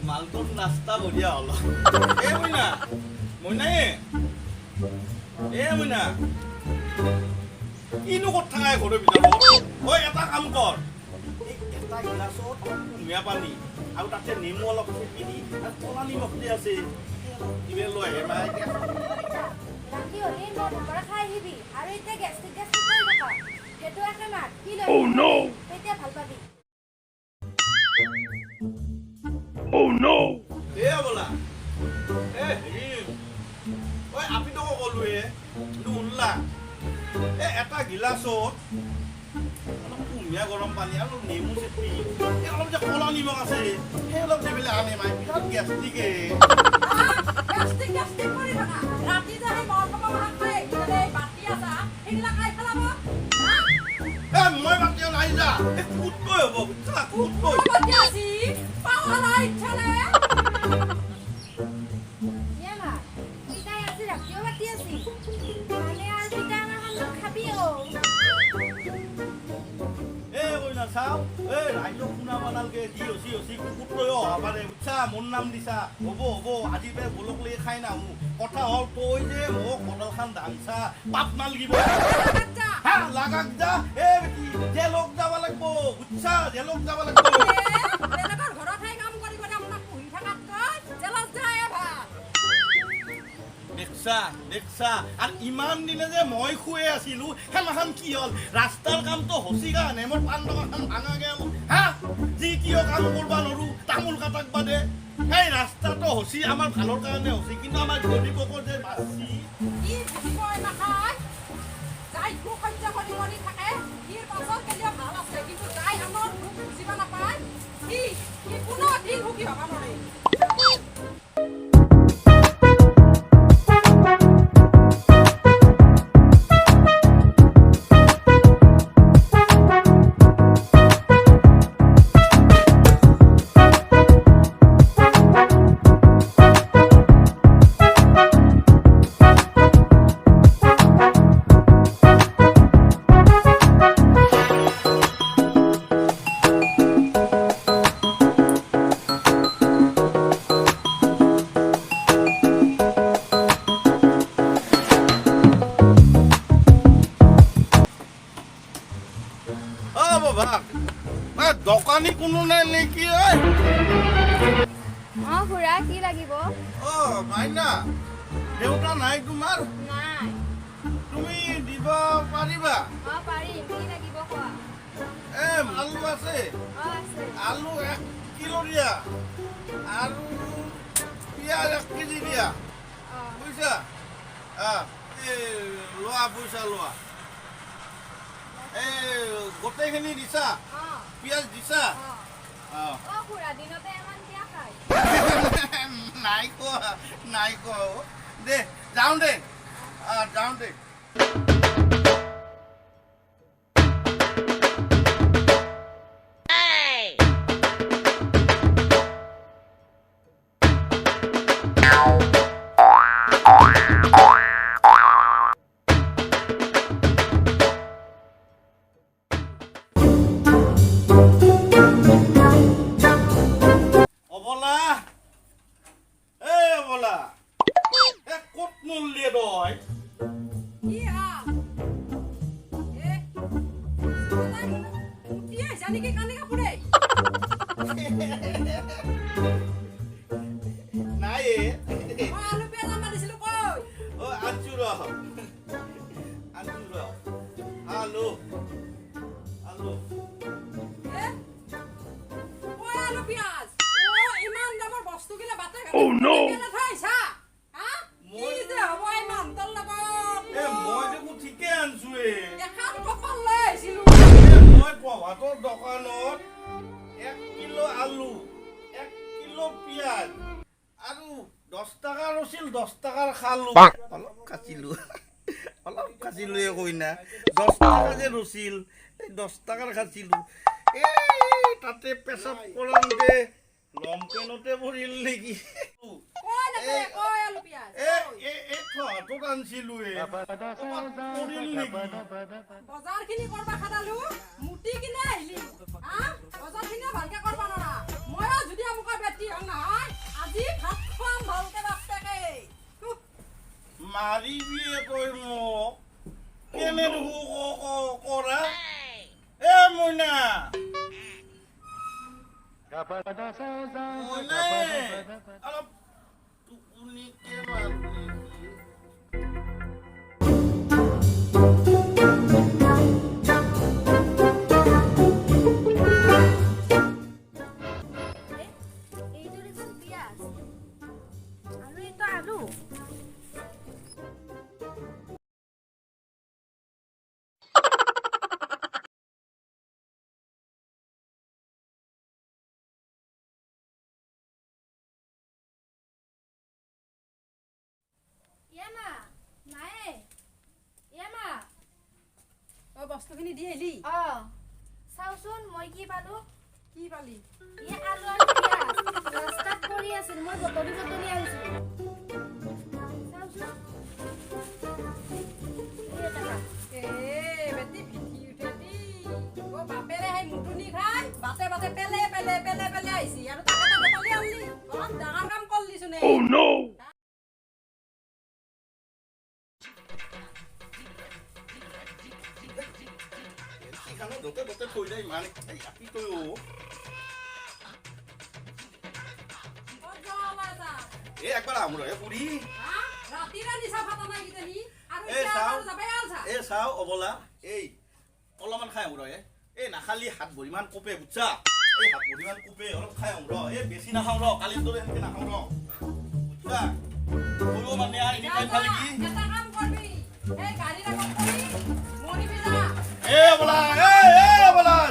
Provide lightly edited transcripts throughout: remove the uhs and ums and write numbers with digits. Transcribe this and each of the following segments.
মালটোৰ নাস্তা বঢ়িয়া হ'ল এ মইনা মইনা মইনা কিনো ক'ত থাকাই ঘৰৰ ভিতৰত ঐ এটা কাম কৰ এটা গিলাচত কুঁহিয়া পানী আৰু তাতে নেমু অলপ চেপি দি আৰু ক'লা নিমখ দি আছে ইবে লৈ আহে মাই ৰাতি হ'লে মই ঢকৰা খাই আহিবি আৰু এতিয়া গেষ্ট্ৰিক কৰি থাকা সেইটো একে মাৰ কি লৈ তেতিয়া ভাল পাবি Oh no! এ বলা এ হেৰি ঐ আপিটো ক'লোৱে উল্লা এ এটা গিলাচত অলপ কুঁহিয়া গৰম পানী আৰু নেমু চেপি অলপ যে ক'লা নিমখ আছে সেই অলপ দি পেলাই আনে মাই বিৰাট গেষ্ট্ৰিকে গেষ্ট্ৰিক কৰি থাকা ৰাতি যে সেই মৰকমা ভাত খাই এই বাতি আছা সেইগিলা খাই পেলাব এ মই বাতিও নাই যা এ কুটকৈ হ'ব বুজিছা কুটকৈ বাতি আছি পাওয়ালা ইচ্ছালে ইয়ামা পিতাই আজি ৰাতিও বাতি আছি মানে আৰু পিতাই আমাৰ সন্মুখ খাবিও এ কইনা চাও এ ৰাইজক শুনা বানালকে দি হচি কুকুৰলৈ অহা পাৰে বুজিছা মোৰ নাম দিছা হ'ব আজি পে গোলক লৈ খাই নাহো কথা হ'ল তই যে মোক কঁঠালখন দাংচা পাপ নালগিব হা লাগাক যা এ বেটি জেলক যাব লাগিব বুজিছা জেলক যাব লাগিব বেলেগৰ ঘৰত সেই কাম কৰিব দে আপোনাক পুহি থাকাতকৈ জেলত যায় ভাল দেখছা আৰু ইমান দিনে যে মই শুয়ে আছিলো সেইমাখান কি হ'ল ৰাস্তাৰ কামটো হচি কাৰণে মোৰ পাণ দোকানখন ভাঙা গেল হা যি কিয় কাম কৰবা নৰো তামোল কাটাক বাদে সেই ৰাস্তাটো হচি আমাৰ ভালৰ কাৰণে হচি কিন্তু আমাৰ গৰিবকৰ যে বাচি কি বুজিবই নাখায় যাই দুখ সহ্য কৰি থাকে ইৰ পাছত কেতিয়া ভাল আছে কিন্তু যাই আমাৰ দুখ বুজিব নাপায় কি কোনো দিন সুখী হ'ব নোৱাৰে দোকানী কোনো নাই নেকি খুৰা কি লাগিব মাইনা দেউতা নাই তোমাৰ নাই তুমি দিব পাৰিবা পাৰিম কি লাগিব কোৱা আলু আছে আছে আলু 1 কিলো দিয়া আৰু পিঁয়াজ 1 কেজি দিয়া বুজিছা লোৱা পইচা লোৱা গোটেইখিনি দিছা পিঁয়াজ দিছা খুৰা দিনতে ইমান কিয় খায় নাই কোৱা দে যাওঁ দে নাই আলু পিয়াজ আমাৰ দিছিলো কৈ আনছো ৰ আলু আলু পিয়াজ ইমান দামৰ বস্তু গিলা বাটে Oh no! খাইছা মই যে হ'ব ইমান তোৰ লগত মই দেখোন ঠিকে আনছো এখন কপাল লৈ আহিছিলো মই প্ৰভাতৰ দোকানত 1 কিলো আলু 1 কিলো পিঁয়াজ আৰু 10 টকাৰ আছিল 10 টকাৰ খালো অলপ কাটিলো কইনা 10 টকা যে ৰছিল 10 টকাৰ খাইছিলো তাতে পেচাব কৰাওঁতে লম্পেনতে পৰিল নেকি আছে কই আলু পিয়াজ তোক আনছিলো বজাৰখিনি কৰবা খাদালো মুটি কিনে আহিলি বজাৰখিনি ভালকে কৰবা নৰা ময়ো যদি আমুকৰ বেটি হং নহয় আজি ভাত খুৱাম ভালকে বাপেকে মাৰিবিয়ে তই মোক কেনে কৰা মইনা অলপ টোপনিকে মাৰিবি এইটো দেখোন পিয়াজ আৰু এইটো আলু ইয়ামা মায়ে ইয়ামা বস্তুখিনি দি আহিলি চাওচোন মই কি পালো কি পালি এই আলু আৰু পিয়াজ ৰাস্তাত পৰি আছিল মই বটলি আনিছিলো চাওচোন এই টাকা বেটি ভিঠি উঠে দি বাপেৰে সেই মুটুনি খাই বাটে বাটে পেলে আহিছি আৰু তাকে বটলি আনলি অলপ ডাঙৰ কাম কৰলিচোন Oh no! য'তে থৈ যায় ইমান আপি তই একবাৰ আমোৰ পুৰি চাও অবলা এই অলপমান খাই আমোৰ নাখালি হাত ভৰিমান কোপে বুজছা এই হাত ভৰিমান কোপে অলপ খাই আম বেছি নাখাওঁ কালিৰ দৰে এনেকে নাখাওঁ বুজছা সৰু মানে এনে খাই ভাল কি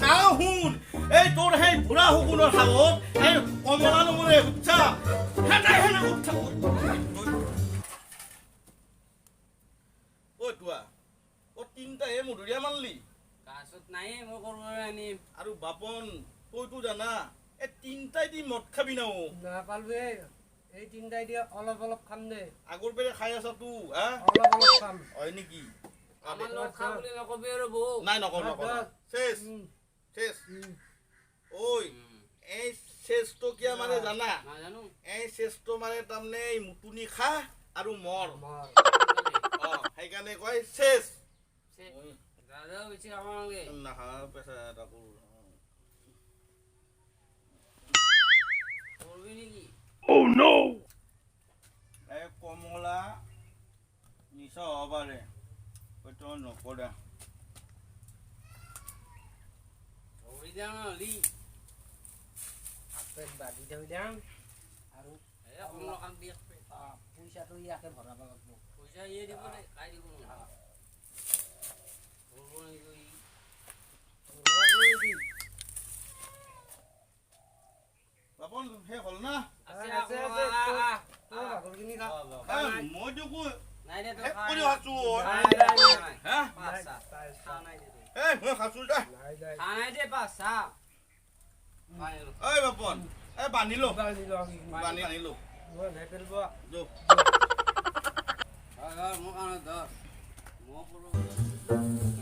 চাও শুন এই তোৰ সেই বুঢ়া শুকুনৰ খাবত এই কমলা নমৰে বুজছা তিনটাহে মধুৰিয়া মানলি গাছত নাই মই কৰিব আনিম আৰু বাপন তইতো জানা এই তিনটাই দি মদ খাবি না নাপালোৱে এই তিনটাই দিয়ে অলপ অলপ খাম দে আগৰ পেৰে খাই আছা তো অলপ অলপ খাম হয় নেকি আমাৰ লগত খাম বুলি নকবি আৰু বৌ নাই নকওঁ শেষ ঐ এই শেষটো কিয় মানে জানা নাজানো এই শেষটো মানে তাৰমানে এই মুটুনি খা আৰু মৰ সেইকাৰণে কয় শেষ দাদাও বেছি খাব নালাগে নাখা পেচা এটা কৰোঁ কৰবি নেকি Oh no! এই কমলা নিচা হ'ব পাৰে হয়তো নকৰা কৰি যাম হলি বাদি থৈ যাম আৰু কমলা কাম দি পইচাটো ইয়াকে ভৰাব লাগিব পইচা ইয়ে দিব দে খাই দিব নহয় বাপন শেষ হ'ল না মইতো কৈ নাই দে শেষ কৰি আছো মই খাইছো দে নাই দে পাঁচা ঐ বাপন এই বান্ধিলো বান্ধি আনিলো মোক আনো ধৰ মই কৰোঁ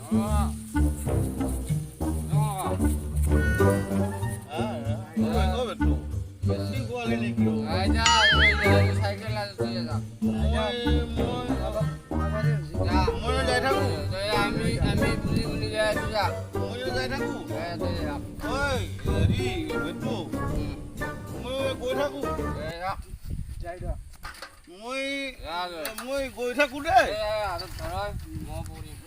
মই গৈ থাকো দেই মই পৰিম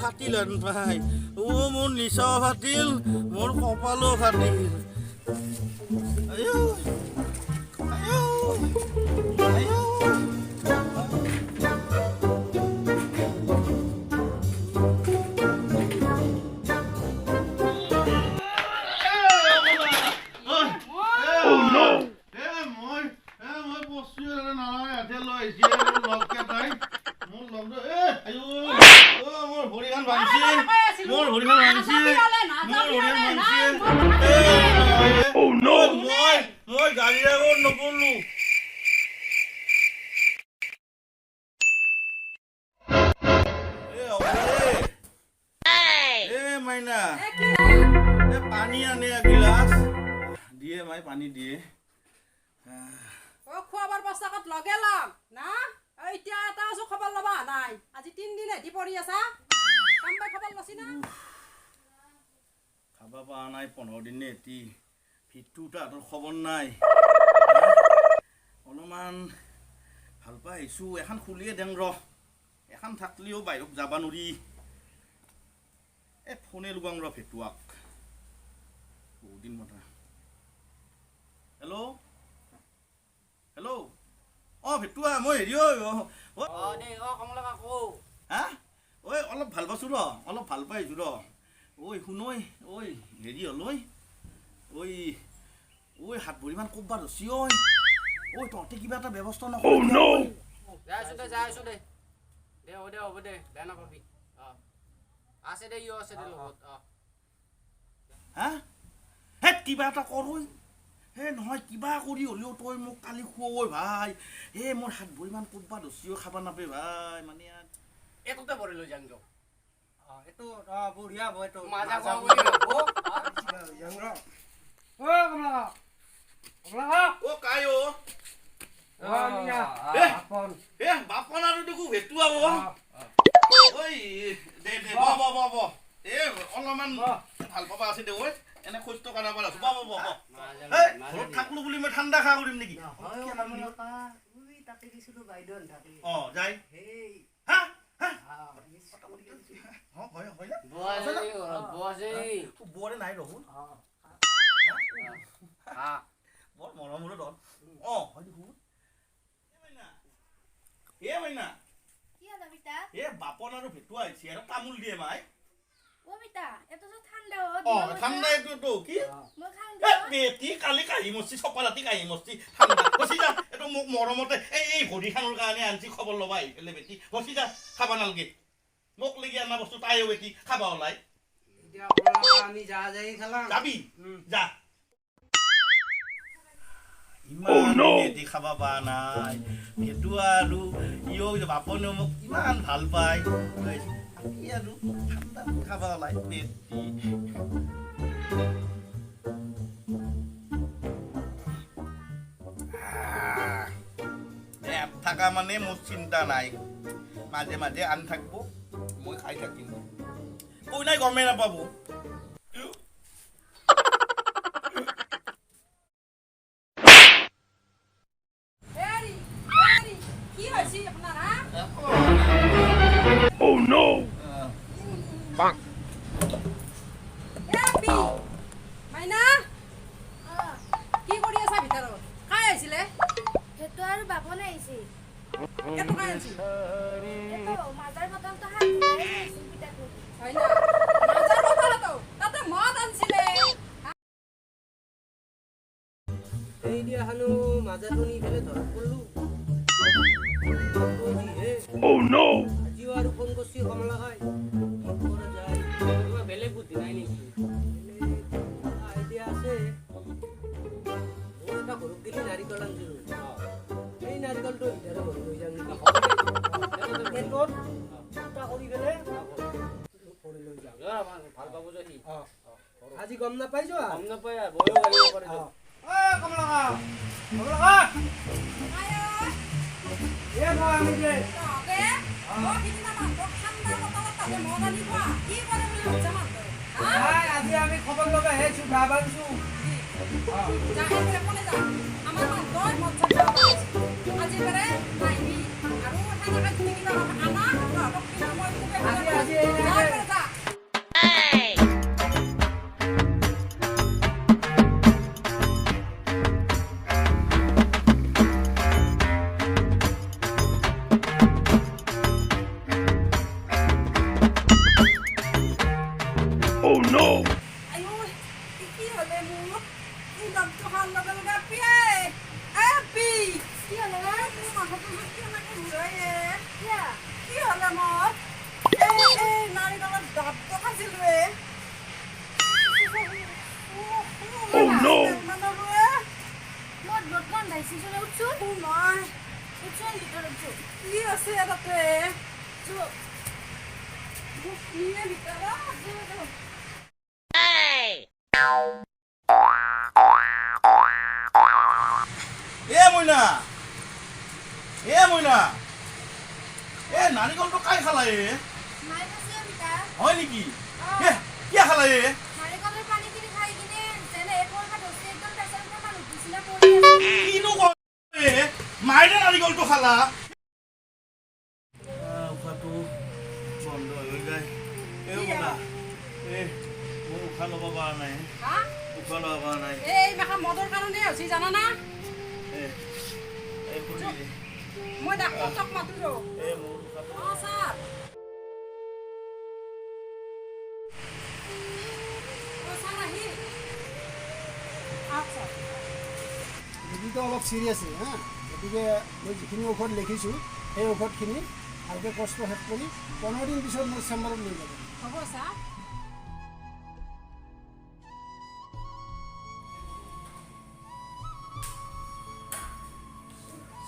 ফাটিল ভাই মোৰ নিচাও ফাটিল মোৰ কপালো ফাটিল ভৰিখন ভাঙিছে Oh no! মই গাড়ীৰ আগত নপৰিলো মাইনা পানী আনে গিলাচ দিয়ে মাই পানী দিয়ে খোৱাবাৰ পাছত লগে লগ না এতিয়া এটা আছো খবৰ ল'বা নাই আজি 3 দিন এটি পৰি আছা কামবা খবৰ লছি না খাবা পা নাই 15 দিন এটি ফিটুটা তোৰ খবৰ নাই অলমান ভাল পাইছো এখন খুলিয়ে দেং ৰ এখন থাকলিও বাহিৰত যাবা নৰি এ ফোনে লগাং ৰ ফেটুৱাক বহুত দিন মতা হেল্ল' হেল্ল' ফেটুৱা মই হেৰি দে কমলা কাকো হা ঐ অলপ ভাল পাইছো ৰ অলপ ভাল পাইছো ৰ শুন ঐ হেৰি হ'ল ঐ হাত ভৰিমান ক'ৰবা ৰচি তহঁতে কিবা এটা ব্যৱস্থা Oh no! যাইছো দে হ'ব দে বেয়া নাপাবি আছে দে আছে দে লগত হা হে কিবা এটা কৰ হে নহয় কিবা কৰি হ'লেও তই মোক কালি খুৱাই ভাই হে মোৰ হাত ভৰিমান ক'ৰবা ৰচিও খাবা নাপে ভাই মানে এইটোতে ভৰি লৈ যাং দিয়ক এইটো বঢ়িয়া হ'ব এইটো মাজা খোৱা বুলি ভাবো কাই বাপন আৰু দেখো ভেটুৱা ঐ দে অলপমান ভাল পাবা আছে দে এনে খোজ টকা নাপাল আছো ঘৰত থাকলো বুলি মই ঠাণ্ডা খা কৰিম নেকি যাই বৰে নাই ৰহুল বৰ মৰমৰো দল হয় দেখোন মাইনা কি হ'ল বিতা বাপন আৰু ভেটুৱা আহিছে আৰু তামোল দিয়ে মাই বিতা এত তো ঠাণ্ডা ঠাণ্ডা এইটো কি মই খাং বেটি কালি কাহি মস্তি চপা ৰাতি কাহি মস্তি ঠাণ্ডা বচি যা এইটো মোক মৰমতে এই ভৰিখানৰ কাৰণে আনছি খবৰ ল'বা আহি পেলাই বেটি বচি যা খাবা নালগে মোক লাগি আনা বস্তু তাইও বেটি খাবা ওলাই আমি যাই খেলাম যাবি যা Oh no! বেটি খাবা পা নাই ভেটুৱা আৰু বাপনেও মোক ইমান ভাল পায় আৰু ঠাণ্ডা খাবা ওলাই বেটি থাকা মানে মোৰ চিন্তা নাই মাজে মাজে আন থাকিব মই খাই থাকিম কৈ নাই গমেই নাপাব কি হৈছে আপোনাৰ Oh no! মাইনা কি কৰি আছা ভিতৰত খাই আহিছিলে সেইটো আৰু বাপন আহিছে কেটো খাই আহিছিল মাজাৰ বটলটো হাত ধুই আহিছিল পিতাক হয় না মাজাৰ বটলটো তাতে মদ আনছিলে এই দিয়াখানো মাজাটো নি ফেলে ধৰা পড়লো Oh no! আজিও আৰু ফোন কৰিছি কমলা খাই কি কৰা যায় কিবা বেলেগ বুদ্ধি নাই নেকি আইডিয়া আছে মোৰ এটা ঘৰক গেলি নাৰিকল আনছিলো এই নাৰিকলটো ভিতৰে ভৰি লৈ যাম নেকি পেটত ফুটা কৰি ফেলে ভৰি লৈ যাম ভাল পাব যদি আজি গম নাপাই যোৱা গম নাপায় বয়ো গাড়ী কৰে কমলা খা মই আমি যে তাতে সিদিনা মানুহক ঠাণ্ডা বটলত তাতে মদ আনিব কি কৰে বুলি ভাবিছা মানুহ আজি আমি খবৰ লবা হেছো গা বান্ধছো যা এবাৰে কোনে যা আমাৰ মানুষ মদ চাপ আজি কৰে নাইবি আৰু ঠাণ্ডা তুমি কিবা আনা কিন্তু মই খুবে আজি যা যা Oh no! ayo iki hole mu indam tuhan laga piye api কি হ'লে mu mahotu ki na ki huraye কিয়া কি হলে মত এই নাৰিকলত ভাতটো খাইছিলোৱে Oh no! মানুহবোৰে মই বৰ্তমান ডাইচিছনে উঠছোঁ নাই উঠছোঁ ভিতৰত উঠছোঁ কি আছে তাতে কিয়ে ভিতৰত মইনা নাৰিকলটো কাই খালা মায়ে কৈছে পিতা হয় নেকি কিয় খালা নাৰিকলৰ পানীখিনি খাই কিনে যেনে এপৰকা ধৰিছে একদম প্ৰেছাৰ কুকাৰ উঠিছিলে পৰি আছে কিনো মাইৰে নাৰিকলটো খালা উশাহটো বন্ধ হৈ যায় মোৰ উশাহ ল'ব পৰা নাই উশাহ ল'ব পৰা নাই এই মাখা মদৰ কাৰণে হৈছে জানানা মই ডাক্তৰক মাতো ৰ মোৰ উশাহটো ছাৰ আহি আচ্ছা ৰোগীটো অলপ চিৰিয়াছ হা গতিকে মই যিখিনি ঔষধ লিখিছোঁ সেই ঔষধখিনি ভালকৈ কষ্ট শেষ কৰি 15 দিন পিছত মোৰ চেম্বাৰত লৈ যাব হ'ব ছাৰ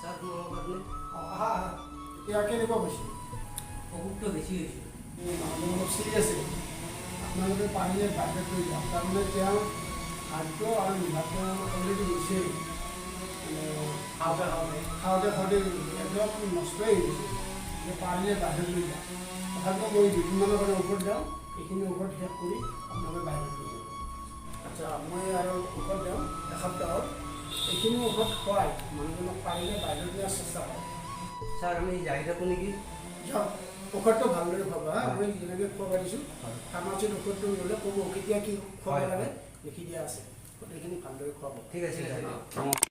ছাৰ মোৰ কাৰণে আহা এতিয়া কেনেকুৱা হৈছে অসুখটো বেছি হৈছে মানুহ অলপ চিৰিয়াছ আপোনালোকে পাৰিলে বাহিৰত লৈ যাওক তাৰমানে তেওঁ খাদ্য আৰু নিভাটো অলৰেডি গৈছেই খাওঁতে একদম নষ্টই হৈ গৈছে যে পাৰিলে বাহিৰত লৈ যাওক তথাপিও মই দুদিনমানৰ কাৰণে ঔষধ দিওঁ এইখিনি ঔষধ শেষ কৰি আপোনালোকে বাহিৰত লৈ যাব আচ্ছা মই আৰু ঔষধ দিওঁ এসপ্তাহত এইখিনি ঔষধ খুৱাই মানুহজনক পাৰিলে বাহিৰত দিয়াৰ চেষ্টা কৰক ছাৰ আমি যাই থাকোঁ নেকি যাওক ঔষধটো ভালদৰে খুৱাবা মই যেনেকৈ খুৱাব দিছোঁ ফাৰ্মাচীত ঔষধটো ল'লে ক'ব কেতিয়া কি খুৱাব লাগে লিখি দিয়া আছে গোটেইখিনি ভালদৰে খুৱাব ঠিক আছে